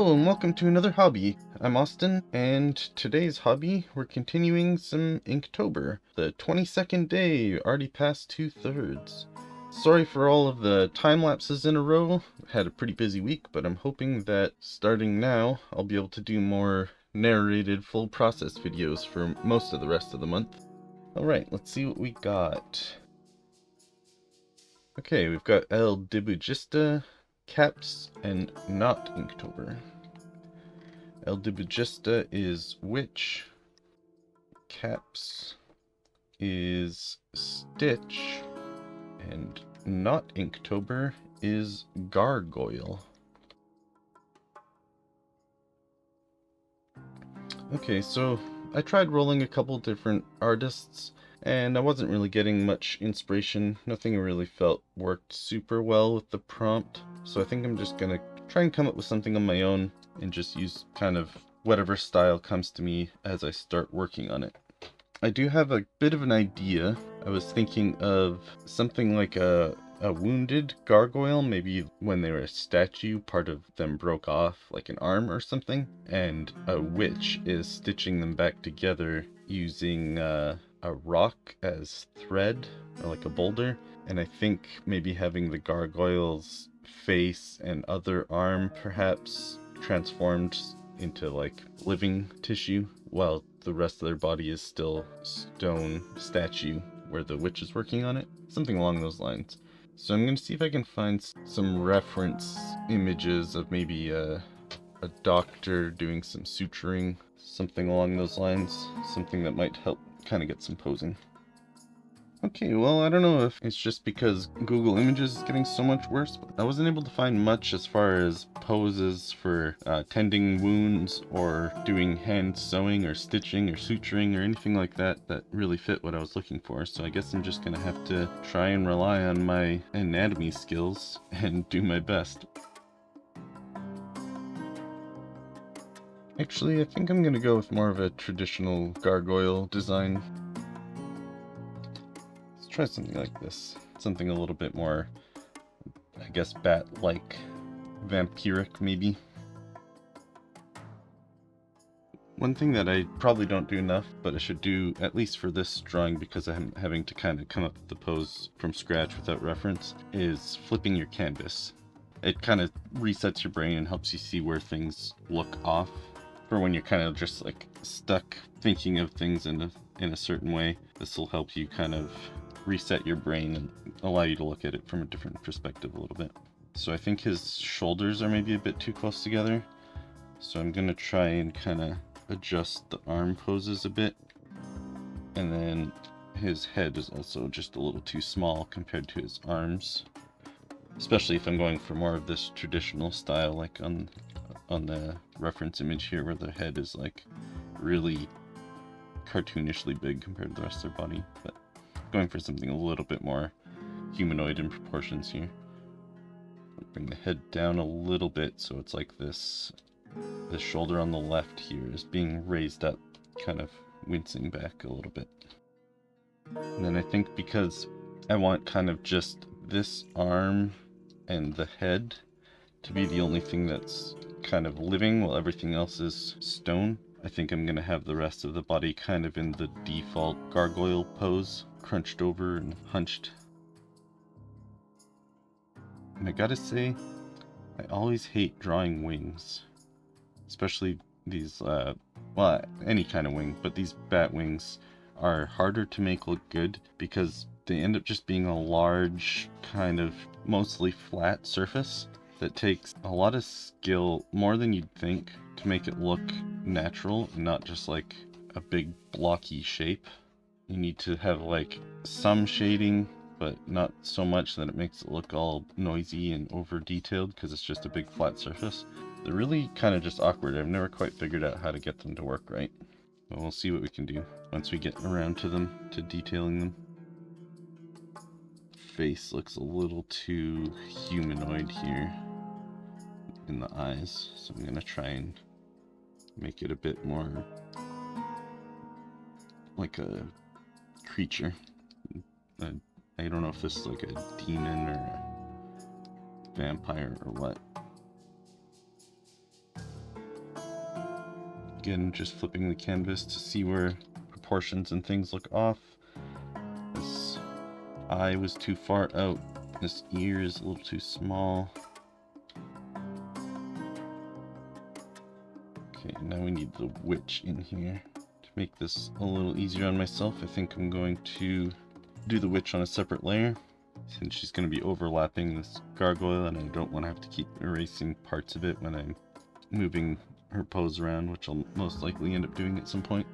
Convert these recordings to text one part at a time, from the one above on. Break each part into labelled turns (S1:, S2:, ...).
S1: Hello and welcome to another hobby. I'm Austin, and today's hobby, we're continuing some Inktober. The 22nd day, already past 2/3. Sorry for all of the time lapses in a row. Had a pretty busy week, but I'm hoping that starting now, I'll be able to do more narrated full process videos for most of the rest of the month. Alright, let's see what we got. Okay, we've got Dibujista, Caps, and not Inktober. Dibujista is Witch, Caps is Stitch, and not Inktober is Gargoyle. Okay, so I tried rolling a couple different artists, and I wasn't really getting much inspiration. Nothing really felt worked super well with the prompt, so I think I'm just gonna try and come up with something on my own and just use kind of whatever style comes to me as I start working on it. I do have a bit of an idea. I was thinking of something like a wounded gargoyle, maybe when they were a statue, part of them broke off, like an arm or something, and a witch is stitching them back together using a rock as thread, or like a boulder, and I think maybe having the gargoyle's face and other arm perhaps transformed into like living tissue, while the rest of their body is still stone statue where the witch is working on it. Something along those lines. So I'm going to see if I can find some reference images of maybe a doctor doing some suturing, something along those lines, something that might help kind of get some posing. Okay, well, I don't know if it's just because Google Images is getting so much worse, but I wasn't able to find much as far as poses for tending wounds or doing hand sewing or stitching or suturing or anything like that that really fit what I was looking for. So I guess I'm just gonna have to try and rely on my anatomy skills and do my best. Actually, I think I'm gonna go with more of a traditional gargoyle design. Try something like this. Something a little bit more, I guess, bat-like, vampiric maybe. One thing that I probably don't do enough, but I should do at least for this drawing because I'm having to kind of come up with the pose from scratch without reference, is flipping your canvas. It kind of resets your brain and helps you see where things look off for when you're kind of just like stuck thinking of things in a certain way. This will help you kind of reset your brain and allow you to look at it from a different perspective a little bit. So I think his shoulders are maybe a bit too close together. So I'm going to try and kind of adjust the arm poses a bit. And then his head is also just a little too small compared to his arms. Especially if I'm going for more of this traditional style, like on the reference image here where the head is like really cartoonishly big compared to the rest of their body. But going for something a little bit more humanoid in proportions here. Bring the head down a little bit so it's like this. The shoulder on the left here is being raised up, kind of wincing back a little bit. And then I think because I want kind of just this arm and the head to be the only thing that's kind of living while everything else is stone, I think I'm going to have the rest of the body kind of in the default gargoyle pose, crunched over and hunched. And I gotta say, I always hate drawing wings. Especially these, well, any kind of wing, but these bat wings are harder to make look good because they end up just being a large, kind of mostly flat surface that takes a lot of skill, more than you'd think, to make it look natural and not just like a big blocky shape. You need to have like some shading, but not so much that it makes it look all noisy and over detailed because it's just a big flat surface. They're really kind of just awkward. I've never quite figured out how to get them to work right. But we'll see what we can do once we get around to them, to detailing them. Face looks a little too humanoid here in the eyes, so I'm gonna try and make it a bit more like a creature. I don't know if this is like a demon or a vampire or what. Again, just flipping the canvas to see where proportions and things look off. This eye was too far out. This ear is a little too small. Okay, now we need the witch in here. To make this a little easier on myself, I think I'm going to do the witch on a separate layer, since she's going to be overlapping this gargoyle, and I don't want to have to keep erasing parts of it when I'm moving her pose around, which I'll most likely end up doing at some point.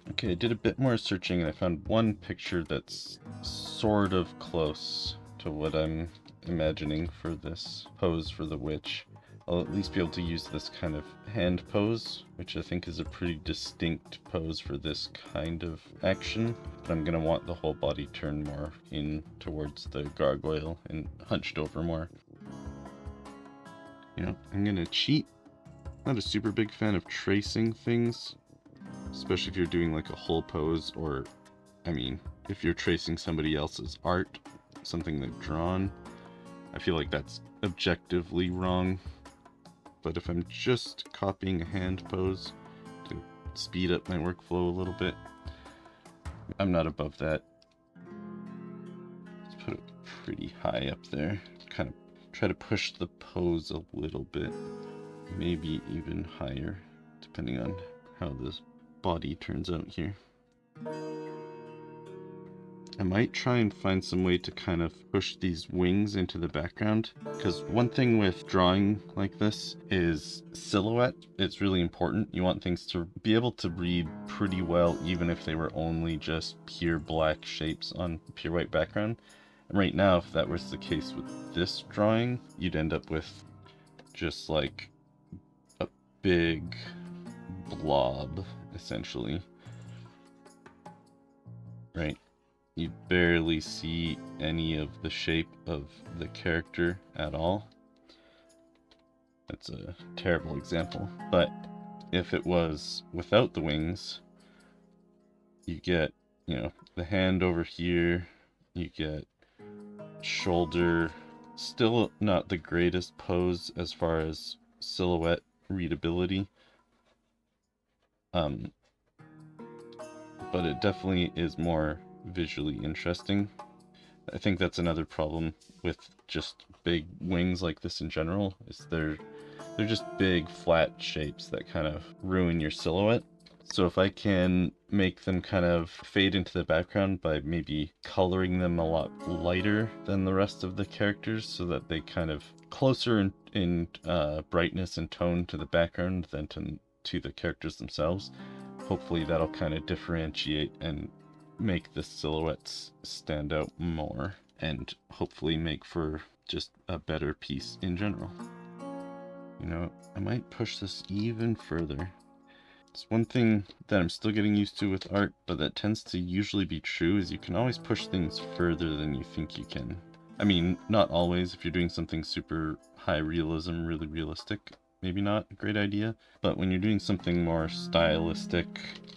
S1: Okay, I did a bit more searching and I found one picture that's sort of close to what I'm imagining for this pose for the witch. I'll at least be able to use this kind of hand pose, which I think is a pretty distinct pose for this kind of action. But I'm going to want the whole body turned more in towards the gargoyle and hunched over more. You know, I'm going to cheat. Not a super big fan of tracing things, especially if you're doing like a whole pose, or, I mean, if you're tracing somebody else's art, something they've drawn. I feel like that's objectively wrong. But if I'm just copying a hand pose to speed up my workflow a little bit, I'm not above that. Let's put it pretty high up there. Kind of try to push the pose a little bit. Maybe even higher, depending on how this body turns out here. I might try and find some way to kind of push these wings into the background, because one thing with drawing like this is silhouette. It's really important. You want things to be able to read pretty well, even if they were only just pure black shapes on pure white background. And right now, if that was the case with this drawing, you'd end up with just like a big blob, essentially. Right? You barely see any of the shape of the character at all. That's a terrible example. But if it was without the wings, you get, you know, the hand over here, you get shoulder. Still not the greatest pose as far as silhouette readability. But it definitely is more visually interesting. I think that's another problem with just big wings like this in general, is they're just big flat shapes that kind of ruin your silhouette. So if I can make them kind of fade into the background by maybe coloring them a lot lighter than the rest of the characters, so that they kind of closer in brightness and tone to the background than to the characters themselves, hopefully that'll kind of differentiate and make the silhouettes stand out more, and hopefully make for just a better piece in general. You know, I might push this even further. It's one thing that I'm still getting used to with art, but that tends to usually be true, is you can always push things further than you think you can. I mean, not always. If you're doing something super high realism, really realistic, maybe not a great idea. But when you're doing something more stylistic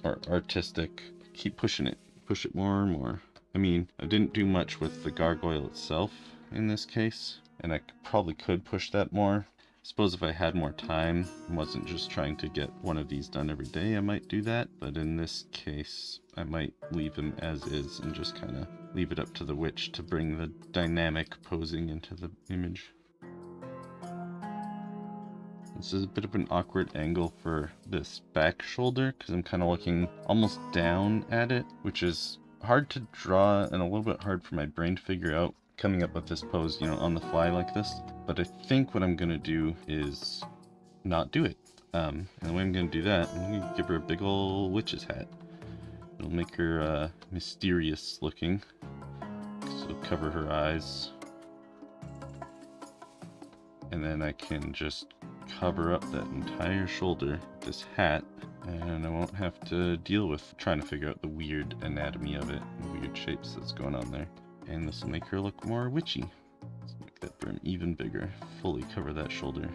S1: or artistic, keep pushing it. Push it more and more. I mean, I didn't do much with the gargoyle itself in this case, and I probably could push that more. I suppose if I had more time and wasn't just trying to get one of these done every day, I might do that. But in this case, I might leave him as is and just kind of leave it up to the witch to bring the dynamic posing into the image. This is a bit of an awkward angle for this back shoulder, because I'm kind of looking almost down at it, which is hard to draw and a little bit hard for my brain to figure out, coming up with this pose, you know, on the fly like this. But I think what I'm going to do is not do it. And the way I'm going to do that, I'm going to give her a big ol' witch's hat. It'll make her mysterious looking, so it'll cover her eyes. And then I can just cover up that entire shoulder with this hat, and I won't have to deal with trying to figure out the weird anatomy of it, the weird shapes that's going on there. And this will make her look more witchy. Let's make that brim even bigger, fully cover that shoulder.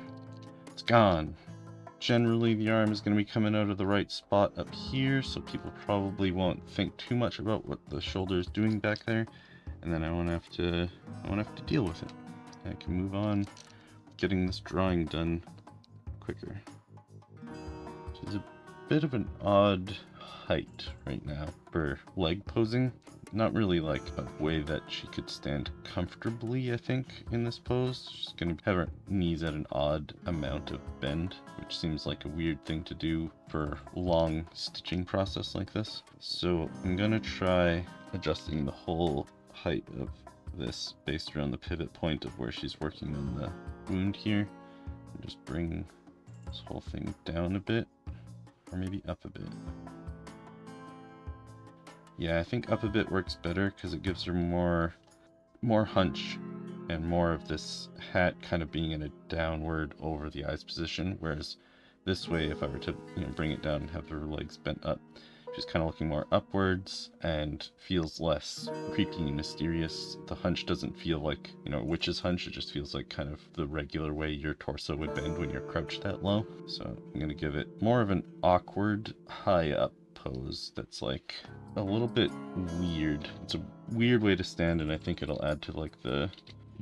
S1: It's gone. Generally the arm is going to be coming out of the right spot up here, so people probably won't think too much about what the shoulder is doing back there, and then I won't have to deal with it. I can move on getting this drawing done quicker. She's a bit of an odd height right now for leg posing. Not really like a way that she could stand comfortably, I think, in this pose. She's gonna have her knees at an odd amount of bend, which seems like a weird thing to do for a long stitching process like this. So I'm gonna try adjusting the whole height of this based around the pivot point of where she's working on the wound here. And just bring this whole thing down a bit, or maybe up a bit. Yeah, I think up a bit works better because it gives her more hunch and more of this hat kind of being in a downward over the eyes position, whereas this way, if I were to bring it down and have her legs bent up, she's kind of looking more upwards and feels less creepy and mysterious. The hunch doesn't feel like, a witch's hunch. It just feels like kind of the regular way your torso would bend when you're crouched that low. So I'm going to give it more of an awkward high up pose that's like a little bit weird. It's a weird way to stand, and I think it'll add to like the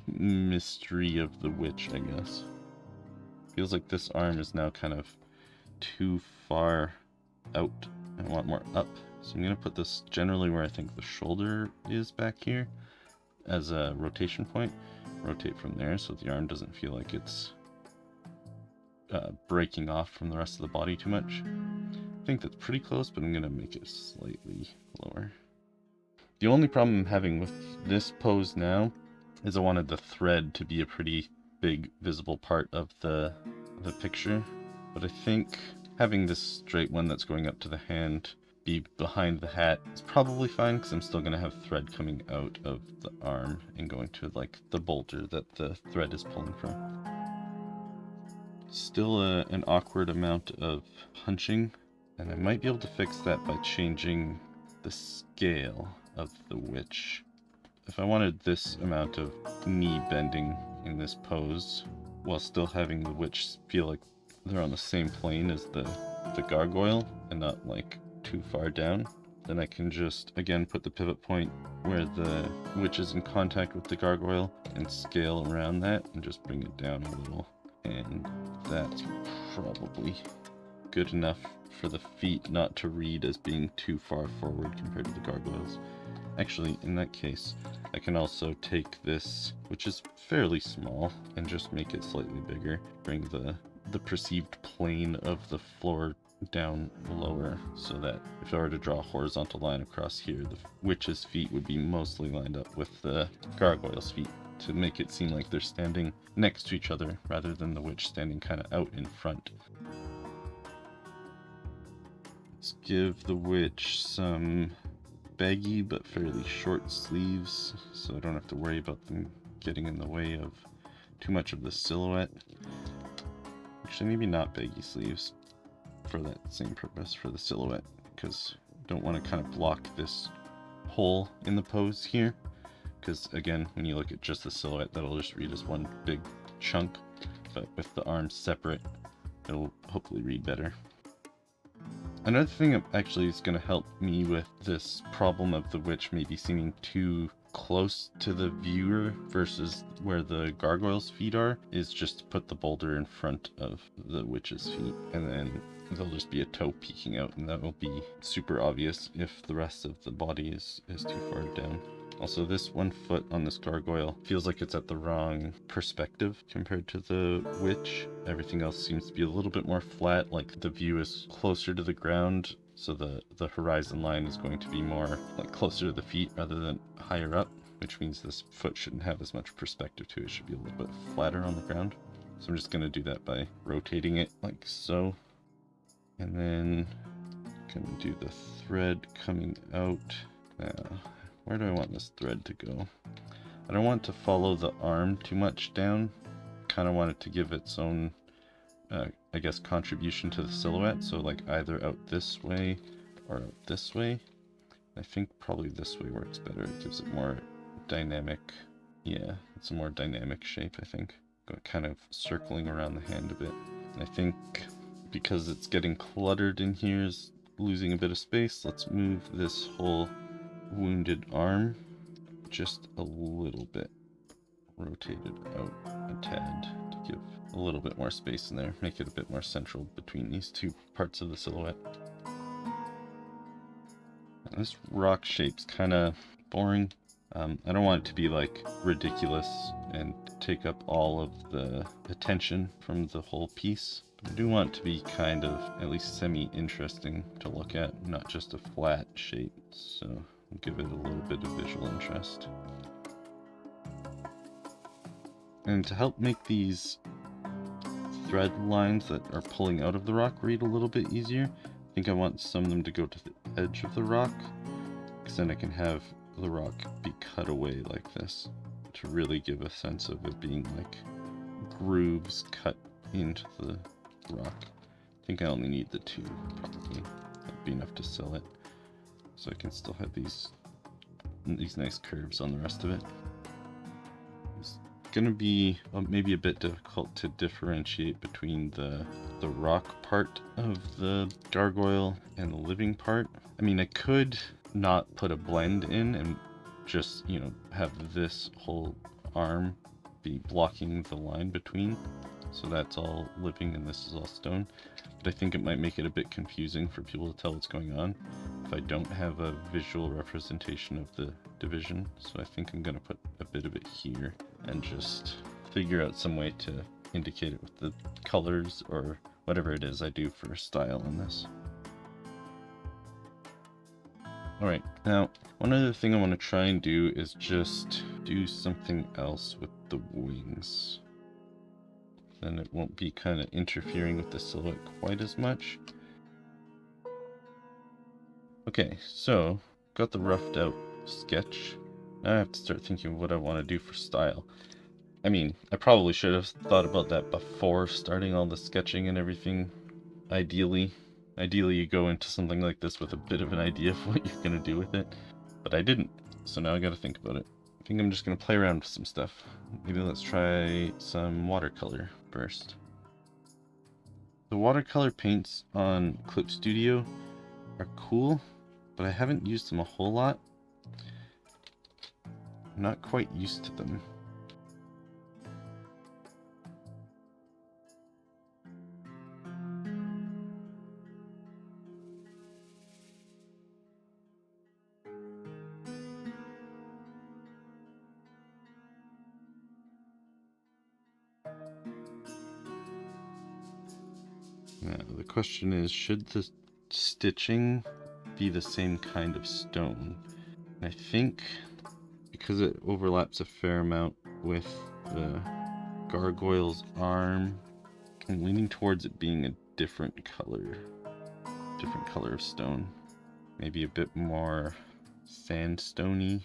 S1: mystery of the witch, I guess. Feels like this arm is now kind of too far out. I want more up. So I'm going to put this generally where I think the shoulder is back here as a rotation point. Rotate from there so the arm doesn't feel like it's breaking off from the rest of the body too much. I think that's pretty close, but I'm going to make it slightly lower. The only problem I'm having with this pose now is I wanted the thread to be a pretty big visible part of the picture, but I think having this straight one that's going up to the hand be behind the hat is probably fine, because I'm still going to have thread coming out of the arm and going to like the boulder that the thread is pulling from. Still an awkward amount of hunching, and I might be able to fix that by changing the scale of the witch. If I wanted this amount of knee bending in this pose while still having the witch feel like they're on the same plane as the gargoyle and not like too far down, then I can just again put the pivot point where the witch is in contact with the gargoyle and scale around that and just bring it down a little. And that's probably good enough for the feet not to read as being too far forward compared to the gargoyles. Actually, in that case, I can also take this, which is fairly small, and just make it slightly bigger. Bring the perceived plane of the floor down lower, so that if I were to draw a horizontal line across here, the witch's feet would be mostly lined up with the gargoyle's feet, to make it seem like they're standing next to each other rather than the witch standing kind of out in front. Let's give the witch some baggy but fairly short sleeves, so I don't have to worry about them getting in the way of too much of the silhouette. Actually, maybe not baggy sleeves for that same purpose, for the silhouette, because I don't want to kind of block this hole in the pose here, because again, when you look at just the silhouette, that'll just read as one big chunk, but with the arms separate, it'll hopefully read better. Another thing that actually is going to help me with this problem of the witch maybe seeming too close to the viewer versus where the gargoyle's feet are is just to put the boulder in front of the witch's feet, and then there'll just be a toe peeking out, and that will be super obvious if the rest of the body is too far down. Also, this one foot on this gargoyle feels like it's at the wrong perspective compared to the witch. Everything else seems to be a little bit more flat, like the view is closer to the ground, so the horizon line is going to be more like closer to the feet rather than higher up, which means this foot shouldn't have as much perspective to it. It should be a little bit flatter on the ground. So I'm just going to do that by rotating it like so. And then I'm going to do the thread coming out. Where do I want this thread to go? I don't want to follow the arm too much down. Kind of want it to give its own, I guess, contribution to the silhouette. So like either out this way or out this way. I think probably this way works better. It gives it more dynamic. Yeah, it's a more dynamic shape, I think. Kind of circling around the hand a bit. And I think because it's getting cluttered in here is losing a bit of space. Let's move this whole wounded arm just a little bit, rotated out a tad to give a little bit more space in there, make it a bit more central between these two parts of the silhouette. And this rock shape's kind of boring. I don't want it to be like ridiculous and take up all of the attention from the whole piece. But I do want it to be kind of at least semi-interesting to look at, not just a flat shape. So I'll give it a little bit of visual interest. And to help make these thread lines that are pulling out of the rock read a little bit easier, I think I want some of them to go to the edge of the rock, because then I can have the rock be cut away like this to really give a sense of it being like grooves cut into the rock. I think I only need the two, probably. That'd be enough to sell it. So I can still have these nice curves on the rest of it. It's gonna be maybe a bit difficult to differentiate between the rock part of the gargoyle and the living part. I mean, I could not put a blend in and just, you know, have this whole arm be blocking the line between, so that's all living and this is all stone, but I think it might make it a bit confusing for people to tell what's going on if I don't have a visual representation of the division. So I think I'm gonna put a bit of it here and just figure out some way to indicate it with the colors or whatever it is I do for style on this. Alright, now one other thing I want to try and do is just do something else with the wings. Then it won't be kind of interfering with the silhouette quite as much. Okay, so got the roughed out sketch. Now I have to start thinking of what I want to do for style. I mean, I probably should have thought about that before starting all the sketching and everything, ideally. Ideally, you go into something like this with a bit of an idea of what you're going to do with it, but I didn't, so now I got to think about it. I think I'm just going to play around with some stuff. Maybe let's try some watercolor first. The watercolor paints on Clip Studio are cool, but I haven't used them a whole lot. I'm not quite used to them. Now, the question is, should the stitching be the same kind of stone? And I think because it overlaps a fair amount with the gargoyle's arm, I'm leaning towards it being a different color of stone. Maybe a bit more sandstone-y.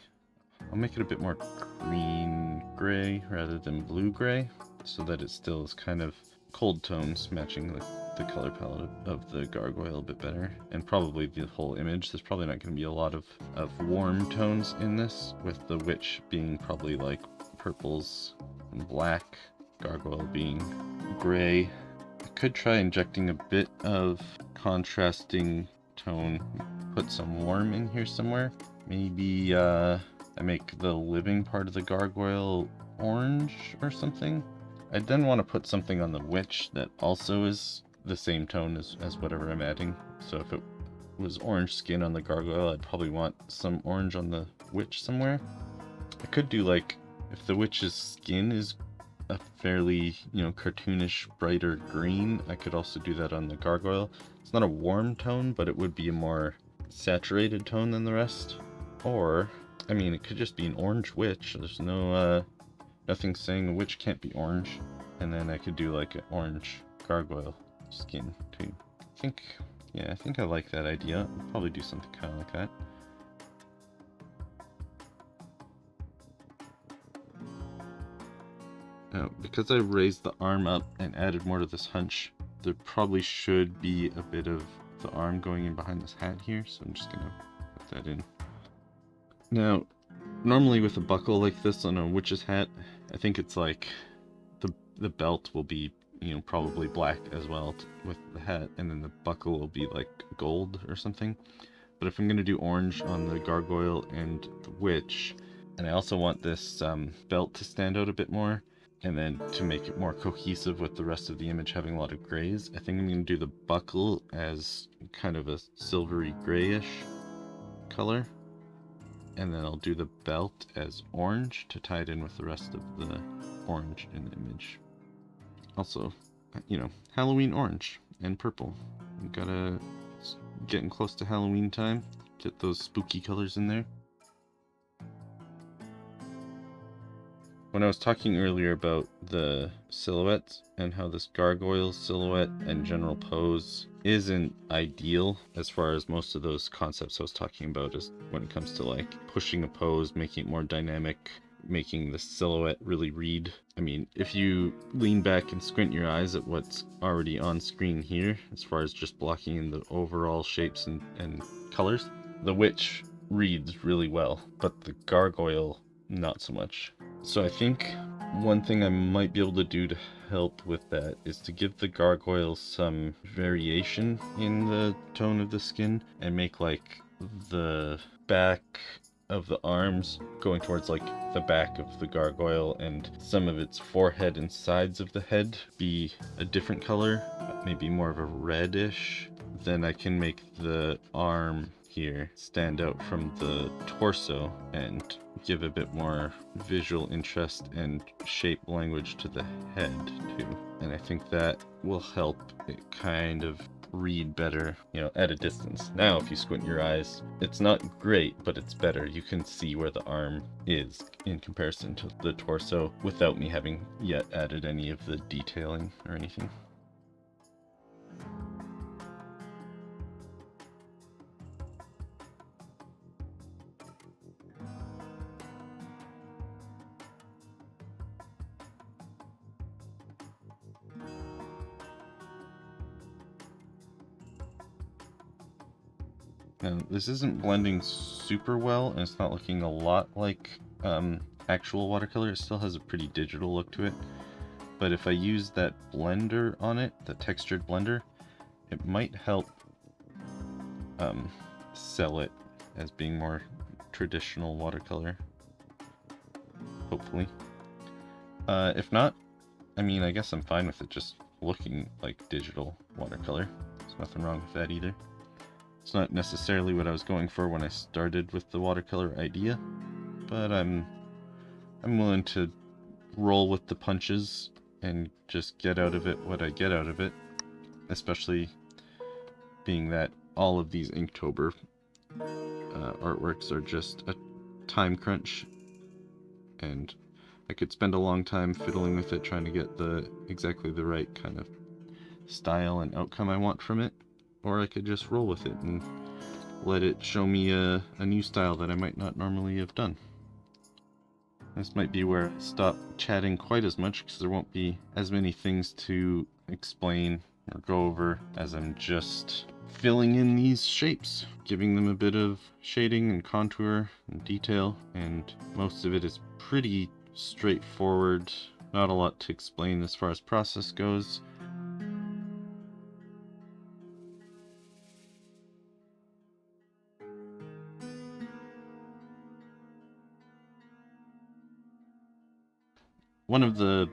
S1: I'll make it a bit more green-gray rather than blue-gray, so that it still is kind of cold tones matching the color palette of the gargoyle a bit better, and probably the whole image. There's probably not going to be a lot of warm tones in this, with the witch being probably like purples and black, gargoyle being gray. I could try injecting a bit of contrasting tone, put some warm in here somewhere. Maybe I make the living part of the gargoyle orange or something. I then want to put something on the witch that also is the same tone as whatever I'm adding. So if it was orange skin on the gargoyle, I'd probably want some orange on the witch somewhere. I could do like, if the witch's skin is a fairly, you know, cartoonish brighter green, I could also do that on the gargoyle. It's not a warm tone, but it would be a more saturated tone than the rest. Or, I mean, it could just be an orange witch. There's no nothing saying a witch can't be orange. And then I could do like an orange gargoyle skin too. I think I like that idea. I'll probably do something kind of like that. Now, because I raised the arm up and added more to this hunch, there probably should be a bit of the arm going in behind this hat here, so I'm just gonna put that in. Now, normally with a buckle like this on a witch's hat, I think it's like the belt will be, you know, probably black as well with the hat, and then the buckle will be like gold or something. But if I'm going to do orange on the gargoyle and the witch, and I also want this belt to stand out a bit more, And then to make it more cohesive with the rest of the image having a lot of grays, I think I'm going to do the buckle as kind of a silvery grayish color. And then I'll do the belt as orange to tie it in with the rest of the orange in the image. Also, you know, Halloween orange and purple. It's getting close to Halloween time. Get those spooky colors in there. When I was talking earlier about the silhouettes and how this gargoyle silhouette and general pose isn't ideal as far as most of those concepts I was talking about is when it comes to like pushing a pose, making it more dynamic, making the silhouette really read. I mean, if you lean back and squint your eyes at what's already on screen here, as far as just blocking in the overall shapes and colors, the witch reads really well, but the gargoyle not so much. So I think one thing I might be able to do to help with that is to give the gargoyle some variation in the tone of the skin and make like the back of the arms going towards like the back of the gargoyle and some of its forehead and sides of the head be a different color, maybe more of a reddish. Then I can make the arm here stand out from the torso and give a bit more visual interest and shape language to the head too. And I think that will help it kind of read better, you know, at a distance. Now if you squint your eyes, it's not great, but it's better. You can see where the arm is in comparison to the torso without me having yet added any of the detailing or anything. Now, this isn't blending super well, and it's not looking a lot like actual watercolor. It still has a pretty digital look to it. But if I use that blender on it, the textured blender, it might help sell it as being more traditional watercolor. Hopefully. If not, I mean, I guess I'm fine with it just looking like digital watercolor. There's nothing wrong with that either. It's not necessarily what I was going for when I started with the watercolor idea, but I'm willing to roll with the punches and just get out of it what I get out of it, especially being that all of these Inktober artworks are just a time crunch, and I could spend a long time fiddling with it trying to get exactly the right kind of style and outcome I want from it. Or I could just roll with it and let it show me a new style that I might not normally have done. This might be where I stop chatting quite as much because there won't be as many things to explain or go over as I'm just filling in these shapes, giving them a bit of shading and contour and detail, and most of it is pretty straightforward, not a lot to explain as far as process goes. One of the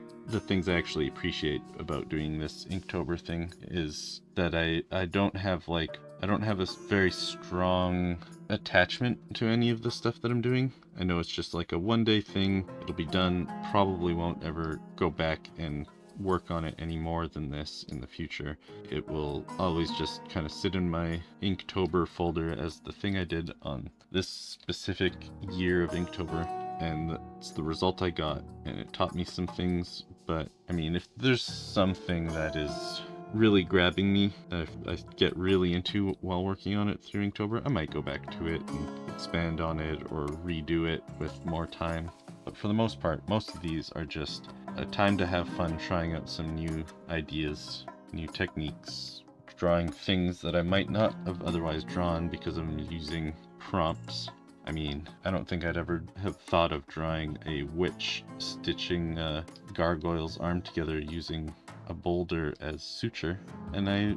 S1: things I actually appreciate about doing this Inktober thing is that I don't have a very strong attachment to any of the stuff that I'm doing. I know it's just like a one-day thing. It'll be done. Probably won't ever go back and work on it any more than this in the future. It will always just kind of sit in my Inktober folder as the thing I did on this specific year of Inktober. And that's the result I got, and it taught me some things. But I mean, if there's something that is really grabbing me that I get really into while working on it through Inktober, I might go back to it and expand on it or redo it with more time. But for the most part, most of these are just a time to have fun trying out some new ideas, new techniques, drawing things that I might not have otherwise drawn because I'm using prompts. I mean, I don't think I'd ever have thought of drawing a witch stitching a gargoyle's arm together using a boulder as suture, and I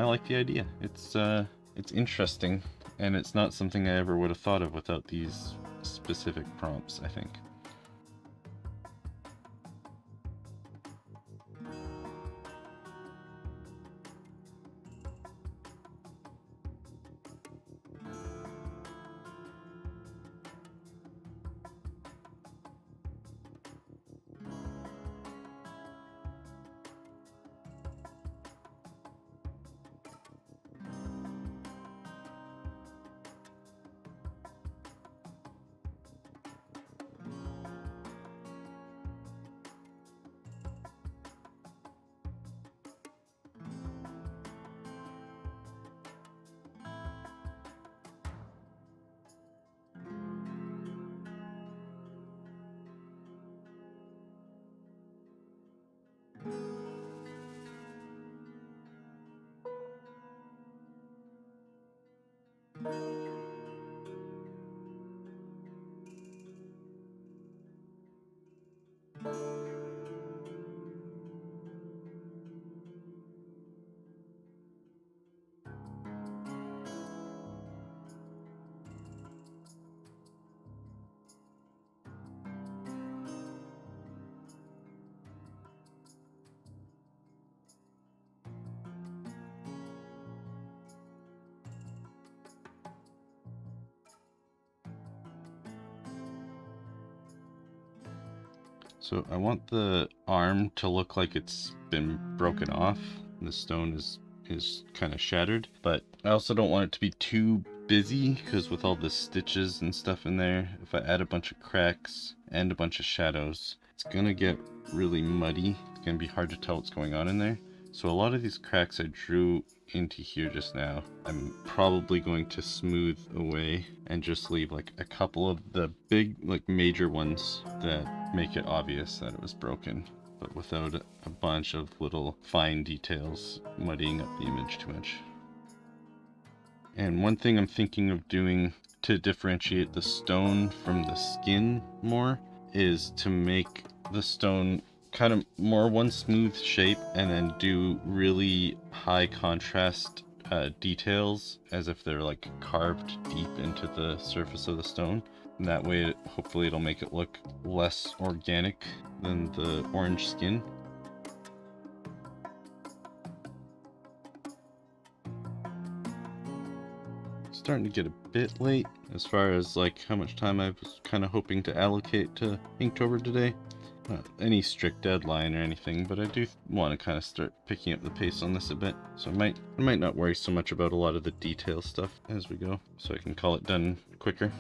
S1: like the idea. It's interesting, and it's not something I ever would have thought of without these specific prompts, I think. So I want the arm to look like it's been broken off. The stone is kind of shattered, but I also don't want it to be too busy, because with all the stitches and stuff in there, if I add a bunch of cracks and a bunch of shadows, it's gonna get really muddy. It's gonna be hard to tell what's going on in there. So a lot of these cracks I drew into here just now, I'm probably going to smooth away and just leave like a couple of the big, like major ones that make it obvious that it was broken, but without a bunch of little fine details muddying up the image too much. And one thing I'm thinking of doing to differentiate the stone from the skin more is to make the stone kind of more one smooth shape, and then do really high contrast details as if they're like carved deep into the surface of the stone. And that way, hopefully it'll make it look less organic than the orange skin. Starting to get a bit late as far as like how much time I was kind of hoping to allocate to Inktober today. Not any strict deadline or anything, but I do want to kind of start picking up the pace on this a bit. So I might not worry so much about a lot of the detail stuff as we go, so I can call it done quicker.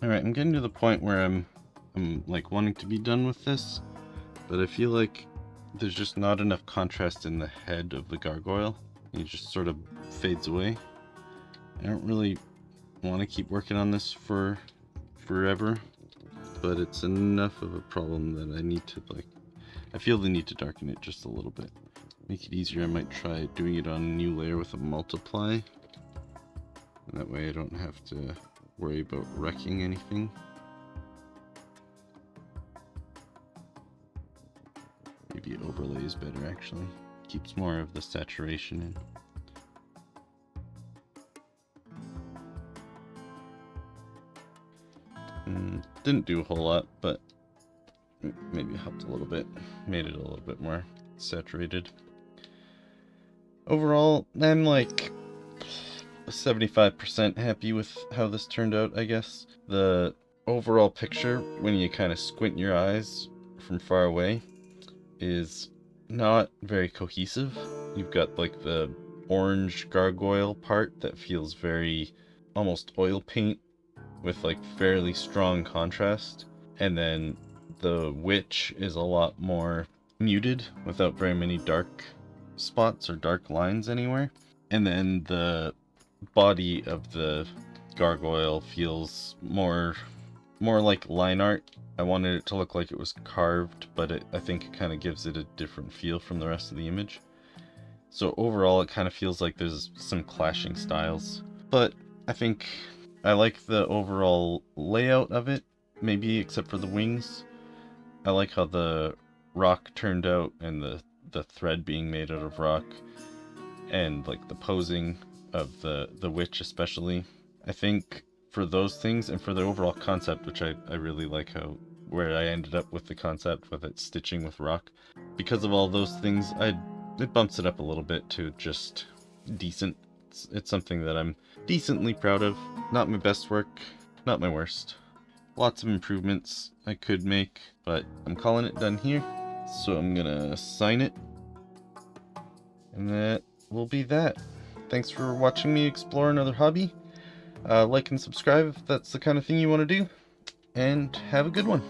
S1: Alright, I'm getting to the point where I'm like wanting to be done with this, but I feel like there's just not enough contrast in the head of the gargoyle. It just sort of fades away. I don't really want to keep working on this for forever, but it's enough of a problem that I need to, like, I feel the need to darken it just a little bit. Make it easier, I might try doing it on a new layer with a multiply. And that way I don't have to worry about wrecking anything. Maybe overlay is better actually. Keeps more of the saturation in. Didn't do a whole lot, but maybe it helped a little bit. Made it a little bit more saturated. Overall, I'm like 75% happy with how this turned out, I guess. The overall picture, when you kind of squint your eyes from far away, is not very cohesive. You've got like the orange gargoyle part that feels very almost oil paint with like fairly strong contrast, and then the witch is a lot more muted without very many dark spots or dark lines anywhere. And then the body of the gargoyle feels more like line art. I wanted it to look like it was carved, but I think it kind of gives it a different feel from the rest of the image. So overall, it kind of feels like there's some clashing styles. But I think I like the overall layout of it, maybe except for the wings. I like how the rock turned out and the thread being made out of rock, and like the posing of the witch especially. I think for those things and for the overall concept, which I really like how where I ended up with the concept with it stitching with rock, because of all those things, it bumps it up a little bit to just decent. It's something that I'm decently proud of. Not my best work, not my worst. Lots of improvements I could make, but I'm calling it done here. So I'm gonna sign it, and that will be that. Thanks for watching me explore another hobby. Like and subscribe if that's the kind of thing you want to do, and have a good one.